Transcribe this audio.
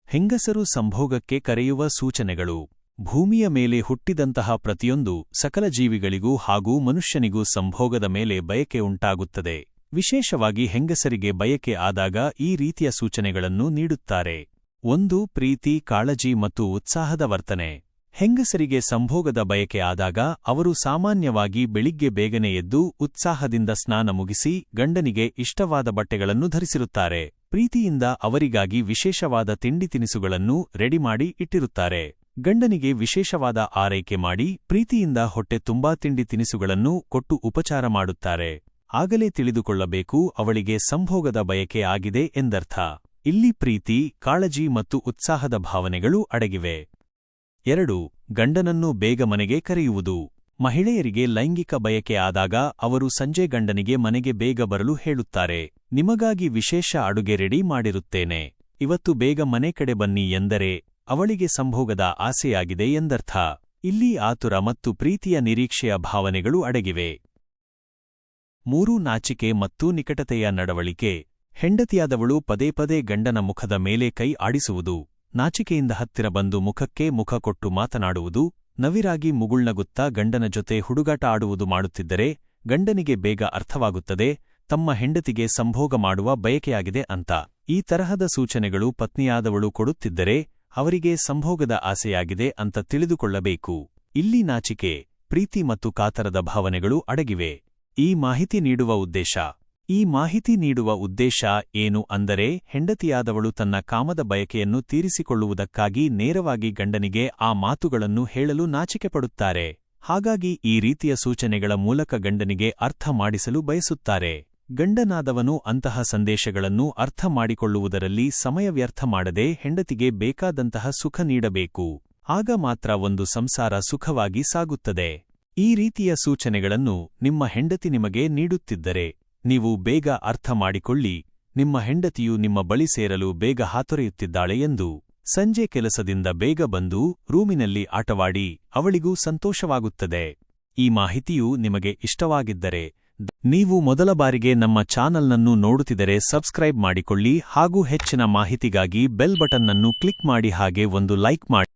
ಹೆಂಗಸರು ಸಂಭೋಗಕ್ಕೆ ಕರೆಯುವ ಸೂಚನೆಗಳು. ಭೂಮಿಯ ಮೇಲೆ ಹುಟ್ಟಿದಂತಹ ಪ್ರತಿಯೊಂದು ಸಕಲ ಜೀವಿಗಳಿಗೂ ಹಾಗೂ ಮನುಷ್ಯನಿಗೂ ಸಂಭೋಗದ ಮೇಲೆ ಬಯಕೆ ಉಂಟಾಗುತ್ತದೆ. ವಿಶೇಷವಾಗಿ ಹೆಂಗಸರಿಗೆ ಬಯಕೆ ಆದಾಗ ಈ ರೀತಿಯ ಸೂಚನೆಗಳನ್ನು ನೀಡುತ್ತಾರೆ. 1. ಪ್ರೀತಿ, ಕಾಳಜಿ ಮತ್ತು ಉತ್ಸಾಹದ ವರ್ತನೆ. ಹೆಂಗಸರಿಗೆ ಸಂಭೋಗದ ಬಯಕೆ ಆದಾಗ ಅವರು ಸಾಮಾನ್ಯವಾಗಿ ಬೆಳಿಗ್ಗೆ ಬೇಗನೆ ಎದ್ದು ಉತ್ಸಾಹದಿಂದ ಸ್ನಾನ ಮುಗಿಸಿ ಗಂಡನಿಗೆ ಇಷ್ಟವಾದ ಬಟ್ಟೆಗಳನ್ನು ಧರಿಸಿರುತ್ತಾರೆ. ಪ್ರೀತಿಯಿಂದ ಅವರಿಗಾಗಿ ವಿಶೇಷವಾದ ತಿಂಡಿ ತಿನಿಸುಗಳನ್ನು ರೆಡಿ ಮಾಡಿ ಇಟ್ಟಿರುತ್ತಾರೆ. ಗಂಡನಿಗೆ ವಿಶೇಷವಾದ ಆರೈಕೆ ಮಾಡಿ ಪ್ರೀತಿಯಿಂದ ಹೊಟ್ಟೆ ತುಂಬಾ ತಿಂಡಿ ತಿನಿಸುಗಳನ್ನು ಕೊಟ್ಟು ಉಪಚಾರ ಮಾಡುತ್ತಾರೆ. ಆಗಲೇ ತಿಳಿದುಕೊಳ್ಳಬೇಕು ಅವಳಿಗೆ ಸಂಭೋಗದ ಬಯಕೆ ಆಗಿದೆ ಎಂದರ್ಥ. ಇಲ್ಲಿ ಪ್ರೀತಿ, ಕಾಳಜಿ ಮತ್ತು ಉತ್ಸಾಹದ ಭಾವನೆಗಳು ಅಡಗಿವೆ. 2. ಗಂಡನನ್ನು ಬೇಗ ಮನೆಗೆ ಕರೆಯುವುದು. ಮಹಿಳೆಯರಿಗೆ ಲೈಂಗಿಕ ಬಯಕೆ ಆದಾಗ ಅವರು ಸಂಜೆ ಗಂಡನಿಗೆ ಮನೆಗೆ ಬೇಗ ಬರಲು ಹೇಳುತ್ತಾರೆ. ನಿಮಗಾಗಿ ವಿಶೇಷ ಅಡುಗೆ ರೆಡಿ ಮಾಡಿರುತ್ತೇನೆ, ಇವತ್ತು ಬೇಗ ಮನೆ ಕಡೆ ಬನ್ನಿ ಎಂದರೆ ಅವಳಿಗೆ ಸಂಭೋಗದ ಆಸೆಯಾಗಿದೆ ಎಂದರ್ಥ. ಇಲ್ಲಿ ಆತುರ ಮತ್ತು ಪ್ರೀತಿಯ ನಿರೀಕ್ಷೆಯ ಭಾವನೆಗಳು ಅಡಗಿವೆ. 3. ನಾಚಿಕೆ ಮತ್ತು ನಿಕಟತೆಯ ನಡವಳಿಕೆ. ಹೆಂಡತಿಯಾದವಳು ಪದೇ ಪದೇ ಗಂಡನ ಮುಖದ ಮೇಲೆ ಕೈ ಆಡಿಸುವುದು, ನಾಚಿಕೆಯಿಂದ ಹತ್ತಿರ ಬಂದು ಮುಖಕ್ಕೆ ಮುಖ ಕೊಟ್ಟು ಮಾತನಾಡುವುದು, ನವಿರಾಗಿ ಮುಗುಳ್ನಗುತ್ತಾ ಗಂಡನ ಜೊತೆ ಹುಡುಗಾಟ ಆಡುವುದು ಮಾಡುತ್ತಿದ್ದರೆ ಗಂಡನಿಗೆ ಬೇಗ ಅರ್ಥವಾಗುತ್ತದೆ ತಮ್ಮ ಹೆಂಡತಿಗೆ ಸಂಭೋಗ ಮಾಡುವ ಬಯಕೆಯಾಗಿದೆ ಅಂತ. ಈ ತರಹದ ಸೂಚನೆಗಳು ಪತ್ನಿಯಾದವಳು ಕೊಡುತ್ತಿದ್ದರೆ ಅವರಿಗೆ ಸಂಭೋಗದ ಆಸೆಯಾಗಿದೆ ಅಂತ ತಿಳಿದುಕೊಳ್ಳಬೇಕು. ಇಲ್ಲಿ ನಾಚಿಕೆ, ಪ್ರೀತಿ ಮತ್ತು ಕಾತರದ ಭಾವನೆಗಳು ಅಡಗಿವೆ. ಈ ಮಾಹಿತಿ ನೀಡುವ ಉದ್ದೇಶ ಏನು ಅಂದರೆ ಹೆಂಡತಿಯಾದವಳು ತನ್ನ ಕಾಮದ ಬಯಕೆಯನ್ನು ತೀರಿಸಿಕೊಳ್ಳುವುದಕ್ಕಾಗಿ ನೇರವಾಗಿ ಗಂಡನಿಗೆ ಆ ಮಾತುಗಳನ್ನು ಹೇಳಲು ನಾಚಿಕೆಪಡುತ್ತಾರೆ. ಹಾಗಾಗಿ ಈ ರೀತಿಯ ಸೂಚನೆಗಳ ಮೂಲಕ ಗಂಡನಿಗೆ ಅರ್ಥ ಮಾಡಿಸಲು ಬಯಸುತ್ತಾರೆ. ಗಂಡನಾದವನು ಅಂತಹ ಸಂದೇಶಗಳನ್ನು ಅರ್ಥ ಮಾಡಿಕೊಳ್ಳುವುದರಲ್ಲಿ ಸಮಯ ವ್ಯರ್ಥ ಮಾಡದೆ ಹೆಂಡತಿಗೆ ಬೇಕಾದಂತಹ ಸುಖ ನೀಡಬೇಕು. ಆಗ ಮಾತ್ರ ಒಂದು ಸಂಸಾರ ಸುಖವಾಗಿ ಸಾಗುತ್ತದೆ. ಈ ರೀತಿಯ ಸೂಚನೆಗಳನ್ನು ನಿಮ್ಮ ಹೆಂಡತಿ ನಿಮಗೆ ನೀಡುತ್ತಿದ್ದರೆ ನೀವು ಬೇಗ ಅರ್ಥ ಮಾಡಿಕೊಳ್ಳಿ, ನಿಮ್ಮ ಹೆಂಡತಿಯು ನಿಮ್ಮ ಬಳಿ ಸೇರಲು ಬೇಗ ಹಾತೊರೆಯುತ್ತಿದ್ದಾಳೆ ಎಂದು. ಸಂಜೆ ಕೆಲಸದಿಂದ ಬೇಗ ಬಂದು ರೂಮಿನಲ್ಲಿ ಆಟವಾಡಿ ಅವಳಿಗೂ ಸಂತೋಷವಾಗುತ್ತದೆ. ಈ ಮಾಹಿತಿಯು ನಿಮಗೆ ಇಷ್ಟವಾಗಿದ್ದರೆ ನೀವು ಮೊದಲ ಬಾರಿಗೆ ನಮ್ಮ ಚಾನಲ್ನನ್ನು ನೋಡುತ್ತಿದ್ದರೆ ಸಬ್ಸ್ಕ್ರೈಬ್ ಮಾಡಿಕೊಳ್ಳಿ ಹಾಗೂ ಹೆಚ್ಚಿನ ಮಾಹಿತಿಗಾಗಿ ಬೆಲ್ ಬಟನ್ನನ್ನು ಕ್ಲಿಕ್ ಮಾಡಿ ಹಾಗೆ ಒಂದು ಲೈಕ್ ಮಾಡಿ.